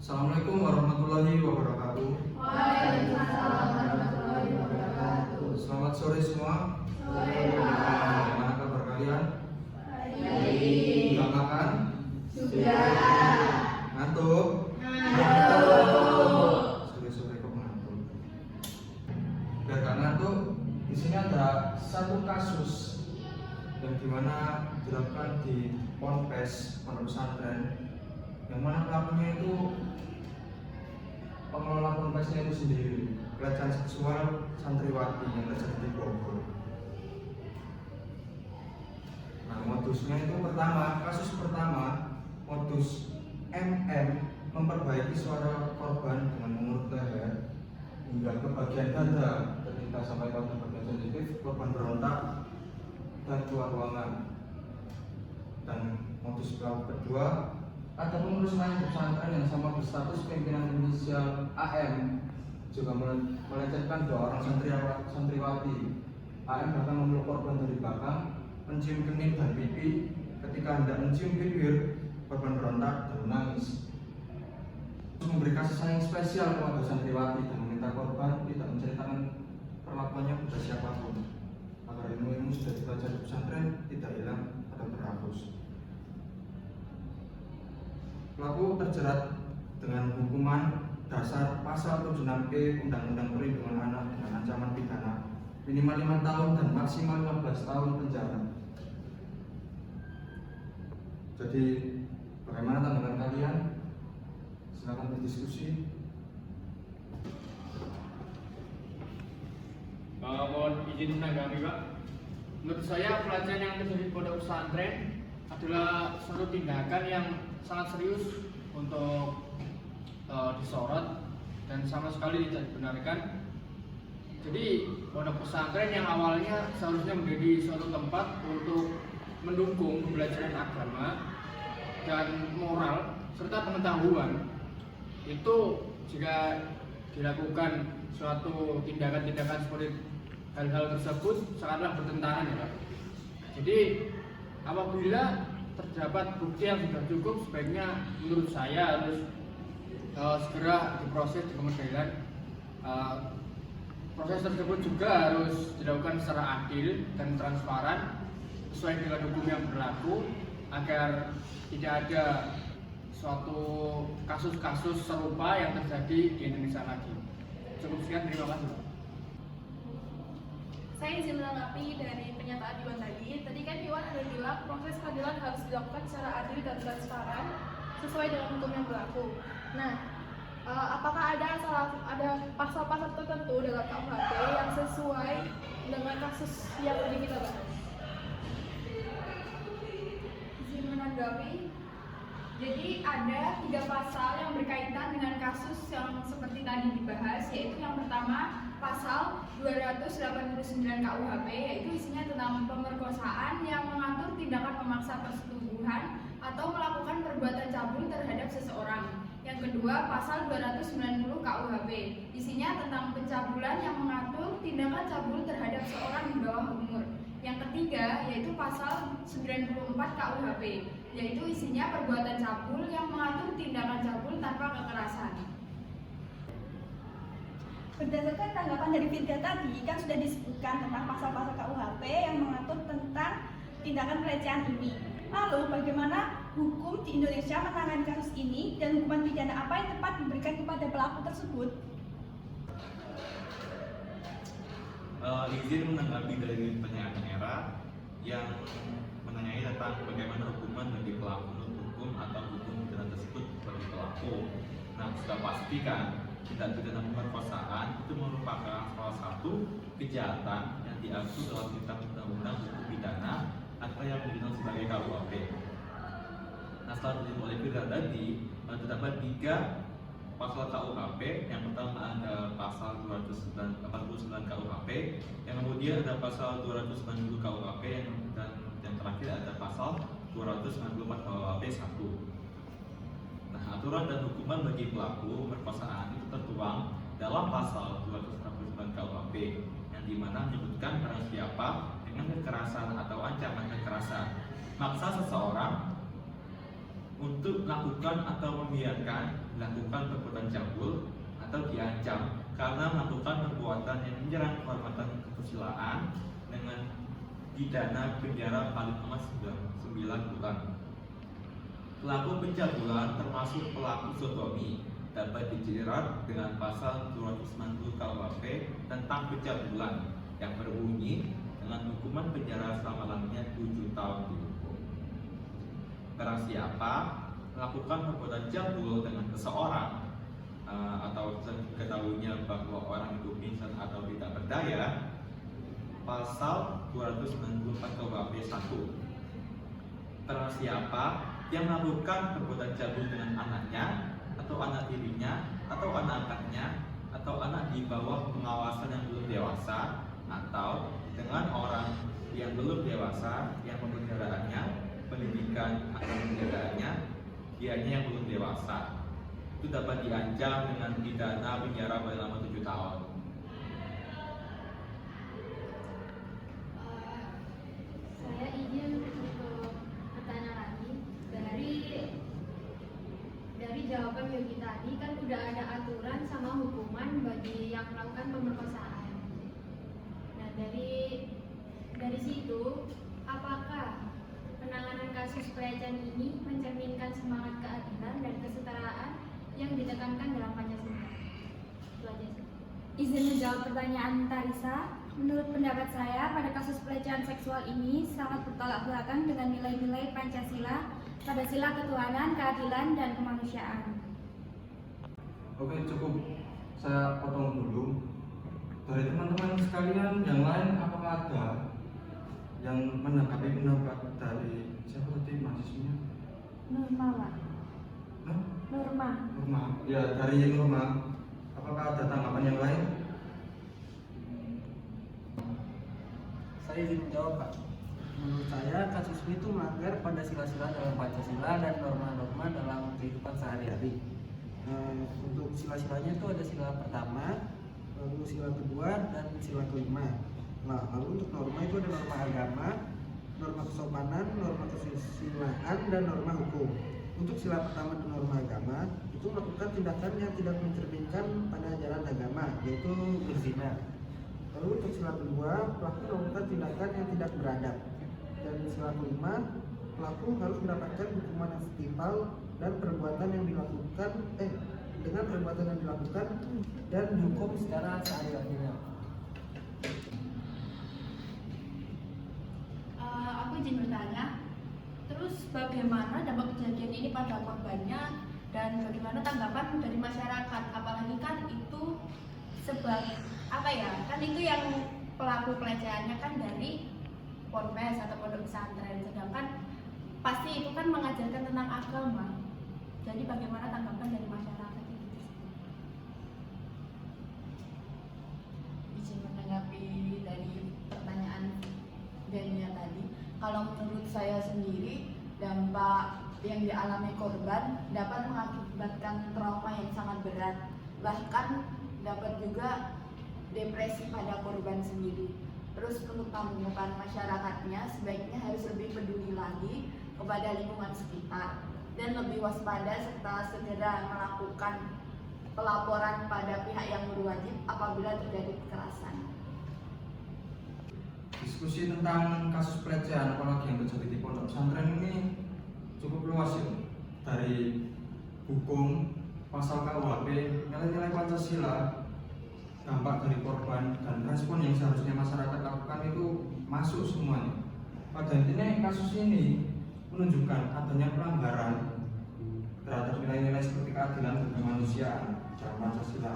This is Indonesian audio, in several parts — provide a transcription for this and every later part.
Assalamualaikum warahmatullahi wabarakatuh. Waalaikumsalam warahmatullahi wabarakatuh. Selamat sore semua. Sore. Bagaimana kabar kalian? Baik. Sudah makan? Sudah. Ngantuk? Ngantuk. Sore-sore kok ngantuk. Biar gak ngantuk, di sini ada satu kasus yang dimana dilakukan di Ponpes, Pondok Pesantren, yang mana pelakunya itu pengelola ponpesnya itu sendiri, pelecehan seksual santriwati yang terjadi di Bogor. Nah, modusnya itu kasus pertama, modus MM memperbaiki suara korban dengan mengurut leher hingga ke bagian dada ketika sampai pada bagian sensitif, korban berontak dan keluar ruangan. Dan modus pelaku kedua, ada pengurus lain pesantren yang sama berstatus pimpinan inisial AM juga melecehkan dua orang santriwati. AM bahkan memeluk korban dari belakang, mencium kening dan pipi. Ketika hendak mencium bibir, korban berontak dan menangis. Terus memberi kasih sayang spesial kepada santriwati dan meminta korban tidak menceritakan perlakuannya kepada siapapun, agar ilmu sudah dipelajari pesantren tidak hilang atau terhapus. Pelaku terjerat dengan hukuman dasar pasal 76E Undang-Undang Perlindungan Anak dengan ancaman pidana minimal 5 tahun dan maksimal 15 tahun penjara. Jadi, bagaimana tanggapan kalian? Silakan berdiskusi. Mohon izin menanggapi, Pak. Menurut saya pelecehan yang terjadi di pondok pesantren adalah suatu tindakan yang sangat serius untuk disorot dan sama sekali tidak dibenarkan. Jadi pondok pesantren yang awalnya seharusnya menjadi suatu tempat untuk mendukung pembelajaran agama dan moral serta pengetahuan, itu jika dilakukan suatu tindakan-tindakan seperti hal-hal tersebut sangatlah bertentangan, ya Pak. Jadi apabila terdapat bukti yang sudah cukup, sebaiknya menurut saya harus segera diproses di pengadilan. Proses tersebut juga harus dilakukan secara adil dan transparan sesuai dengan hukum yang berlaku, agar tidak ada suatu kasus-kasus serupa yang terjadi di Indonesia lagi. Cukup sekian, terima kasih. Saya izin menanggapi dari pernyataan Iwan tadi. Tadi kan Iwan ada bilang proses keadilan harus dilakukan secara adil dan transparan sesuai dengan hukum yang berlaku. Nah, apakah ada pasal-pasal tertentu dalam KUHP yang sesuai dengan kasus yang tadi kita bahas? Izin menanggapi. Jadi ada 3 pasal yang berkaitan dengan kasus yang seperti tadi dibahas, yaitu yang pertama pasal 289 KUHP, yaitu isinya tentang pemerkosaan yang mengatur tindakan memaksa persetubuhan atau melakukan perbuatan cabul terhadap seseorang. Yang kedua, pasal 290 KUHP, isinya tentang pencabulan yang mengatur tindakan cabul terhadap seorang di bawah umur. Yang ketiga, yaitu pasal 94 KUHP, yaitu isinya perbuatan cabul yang mengatur tindakan cabul tanpa kekerasan. Berdasarkan tanggapan dari Firda tadi, kan sudah disebutkan tentang pasal-pasal KUHP yang mengatur tentang tindakan pelecehan ini. Lalu bagaimana hukum di Indonesia menangani kasus ini dan hukuman pidana apa yang tepat diberikan kepada pelaku tersebut? Izin menanggapi dari pertanyaan Era yang menanyai tentang bagaimana hukuman bagi pelaku hukum atau hukum pidana tersebut bagi pelaku. Nah, sudah pastikan tindak pidana pemerkosaan itu merupakan salah satu kejahatan yang diatur dalam kitab undang-undang hukum pidana atau yang dikenal sebagai KUHP. Nah, setelah dibahas oleh Firda tadi, terdapat 3 pasal KUHP. Yang pertama ada pasal 249 KUHP, yang kemudian ada pasal 290 KUHP, dan yang terakhir ada pasal 294 KUHP 1. Nah, aturan dan hukuman bagi pelaku pemerkosaan itu tertuang dalam pasal 249 KUHP, yang dimana menyebutkan barang siapa dengan kekerasan atau ancaman kekerasan maksa seseorang untuk melakukan atau membiarkan melakukan perbuatan cabul atau diancam karena melakukan perbuatan yang menyerang kehormatan kesusilaan dengan pidana penjara paling lama 9 bulan. Pelaku pencabulan termasuk pelaku sodomi dapat dijerat dengan pasal 290 KUHP tentang pencabulan yang berbunyi dengan hukuman penjara selama-lamanya 7 tahun dihukum. Barang siapa melakukan perbuatan cabul dengan seseorang atau ketahuinya bahwa orang itu pingsan atau tidak berdaya, pasal 294 KUHP 1. Barang siapa yang melakukan perbuatan cabul dengan anaknya atau anak tirinya atau anak angkatnya atau anak di bawah pengawasan yang belum dewasa atau dengan orang yang belum dewasa yang pemeliharaannya, pendidikan atau penjagaannya, dianya yang belum dewasa, itu dapat diancam dengan pidana penjara paling lama 7 tahun. Saya izin untuk bertanya lagi. Dari jawaban Yogi tadi kan udah ada aturan sama hukuman bagi yang melakukan pemerkosaan. Nah, dari situ apakah penanganan kasus pelecehan ini mencerminkan semangat keadilan dan kesetaraan yang ditekankan dalam Pancasila? Itu aja sih. Izin menjawab pertanyaan Tarisa. Menurut pendapat saya, pada kasus pelecehan seksual ini sangat bertolak belakang dengan nilai-nilai Pancasila pada sila ketuhanan, keadilan, dan kemanusiaan. Oke, cukup. Saya potong dulu. Dari teman-teman sekalian yang lain, apakah ada yang menanggapi pendapat dari siapa tadi mahasiswanya? Norma, Pak. Hah? Norma. Norma. Ya, dari Norma. Apakah ada tanggapan yang lain? Saya izin menjawab, Pak. Menurut saya kasus ini itu melanggar pada sila-sila dalam Pancasila dan norma-norma dalam kehidupan sehari-hari. Untuk sila-silanya itu ada sila pertama, lalu sila kedua, dan sila kelima. Nah, lalu untuk norma itu ada norma agama, norma kesopanan, norma kesusilaan, dan norma hukum. Untuk sila pertama dan norma agama itu melakukan tindakan yang tidak mencerminkan pada ajaran agama, yaitu berzina. Lalu untuk sila kedua, pelaku melakukan tindakan yang tidak beradab. Dan sila kelima, pelaku harus mendapatkan hukuman yang setimpal dan perbuatan yang dilakukan dengan perbuatan yang dilakukan dan dihukum secara seadil-adilnya. Aku izin bertanya, terus bagaimana dampak kejadian ini pada korbannya dan bagaimana tanggapan dari masyarakat? Apalagi kan itu sebagai apa ya? Kan itu yang pelaku pelecehannya kan dari ponpes atau pondok pesantren, sedangkan pasti itu kan mengajarkan tentang agama. Jadi bagaimana tanggapan dari masyarakat itu? Izin menanggapi dari pertanyaan Dania tadi. Kalau menurut saya sendiri, dampak yang dialami korban dapat mengakibatkan trauma yang sangat berat, bahkan dapat juga depresi pada korban sendiri. Terus untuk tanggapan masyarakatnya sebaiknya harus lebih peduli lagi kepada lingkungan sekitar dan lebih waspada serta segera melakukan pelaporan pada pihak yang berwajib apabila terjadi kekerasan. Diskusi tentang kasus pelecehan apalagi yang terjadi di pondok pesantren ini cukup luas ya, dari hukum, pasal KUHP, nilai-nilai Pancasila, dampak dari korban, dan respon yang seharusnya masyarakat lakukan itu masuk semuanya. Pada intinya kasus ini menunjukkan adanya pelanggaran terhadap nilai-nilai seperti keadilan dan kemanusiaan dalam Pancasila.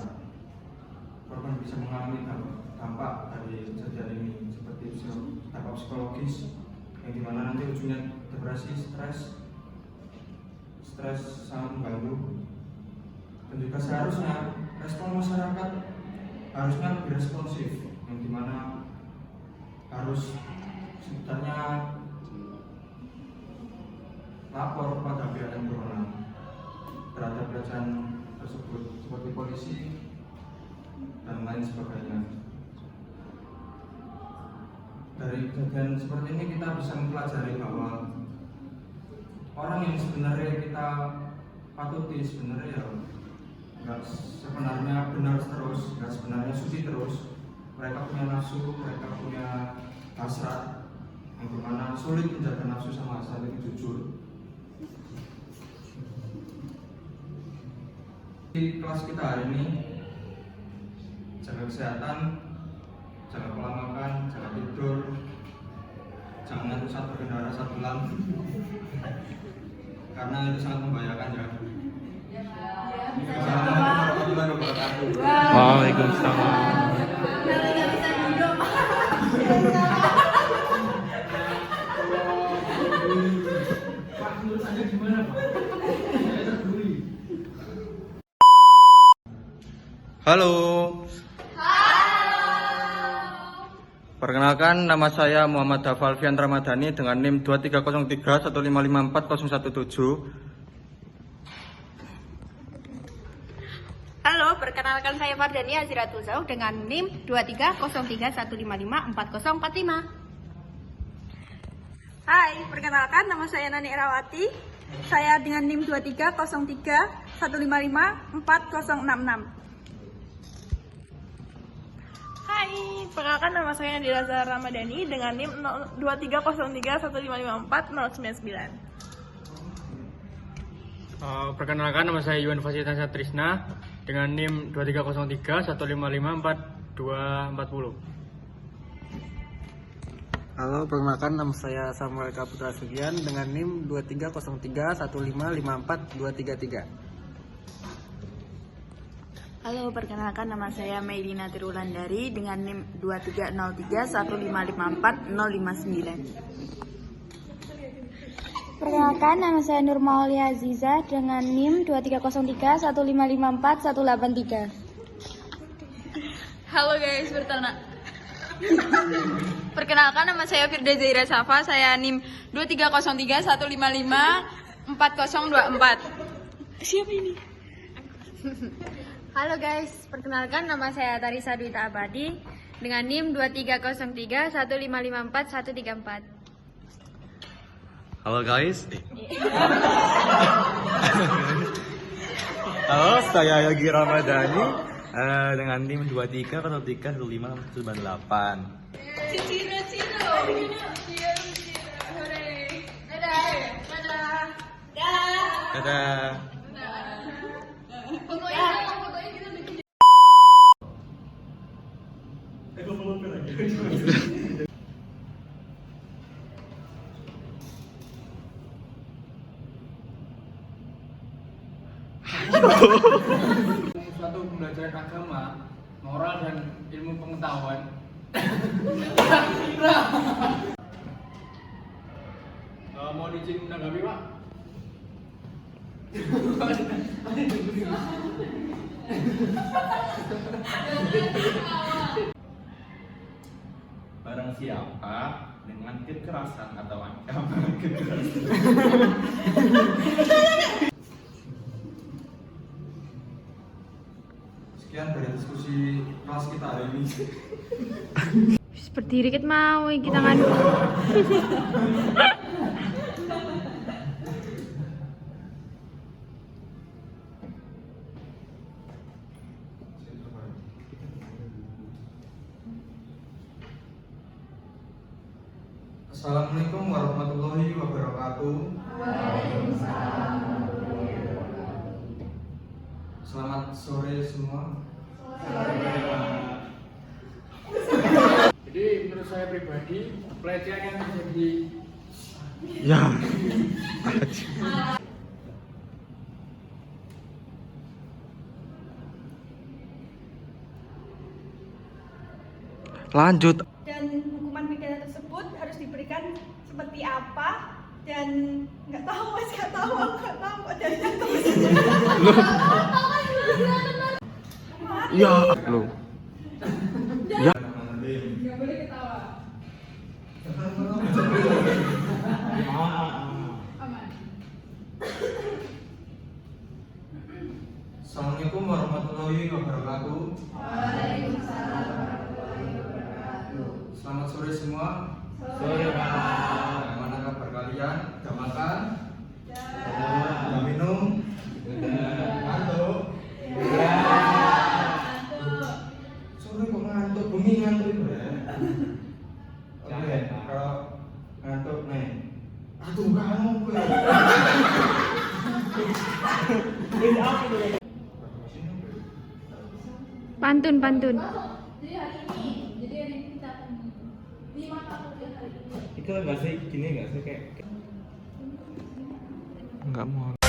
Korban bisa mengalami dampak dari kejadian ini seperti dampak psikologis yang dimana nanti ujungnya depresi, stres sangat mengganggu, dan juga seharusnya respon masyarakat harusnya lebih responsif, yang dimana harus sebenarnya lapor kepada pihak yang berwenang terhadap pelecehan tersebut seperti polisi dan lain sebagainya. Dari kejadian seperti ini kita bisa mempelajari bahwa orang yang sebenarnya kita patuti sebenarnya ya nggak sebenarnya benar terus, nggak sebenarnya suci terus. Mereka punya nafsu, mereka punya hasrat yang dimana sulit menjaga nafsu sama hasrat itu jujur. Di kelas kita hari ini, jaga kesehatan, jaga pola makan, jaga tidur, jangan saat berkendara saat gelap, karena itu sangat membahayakan ya. Assalamualaikum warahmatullahi wabarakatuh. Waalaikumsalam. Pak, menurut Anda gimana, Pak? Saya tergurui. Halo. Perkenalkan, nama saya Muhammad Dafalfian Ramadhani dengan NIM 230315540117. Halo, perkenalkan saya Fardani Aziratul Zauh dengan NIM 230315544045. Hai, perkenalkan nama saya Nani Erawati. Saya dengan NIM 230315540066. Hai, perkenalkan nama saya Nadira Zahra Ramadhani dengan NIM 230315540099. Perkenalkan, nama saya Yuan Fasilitas Trisna dengan NIM 230315542240. Halo, perkenalkan nama saya Samuel Kaputra Sugian dengan NIM 230315542333. Halo, perkenalkan nama saya Meilina Tirulandari dengan NIM 230315540059. Perkenalkan, nama saya Nur Maulia Aziza dengan NIM 230315541183. Halo guys, perkenalkan nama saya Firda Zaira Safa, saya NIM 230315544024. Siapa ini? Halo guys, perkenalkan nama saya Tarisa Dwita Abadi dengan NIM 230315541134. Halo guys. Halo, saya Yogi Ramadhani dengan NIM 23031598. Dadah. Suatu pembelajaran agama, moral dan ilmu pengetahuan. Mohon izin menanggapi, Pak. Barang siapa dengan kekerasan atau ancaman kekerasan. Sekian dari diskusi kelas kita hari ini. Seperti dikit mau kita ngadu. Assalamualaikum warahmatullahi wabarakatuh. Selamat sore semua. Jadi menurut saya pribadi, pelecehan yang terjadi Ya. Lanjut. Dan hukuman pidana tersebut harus diberikan seperti apa? Dan nggak tahu kok dari Ya, lu. Ya. Nggak boleh ketawa. Aman. Assalamualaikum warahmatullahi wabarakatuh. Selamat sore semua. Sore, Pak. Bagaimana kabar kalian? Udah makan? Aduh, kamu gue. Pantun. Jadi hari ini kita di mata kuliah hari ini. Itu nggak sih gini nggak sih kayak Enggak mau.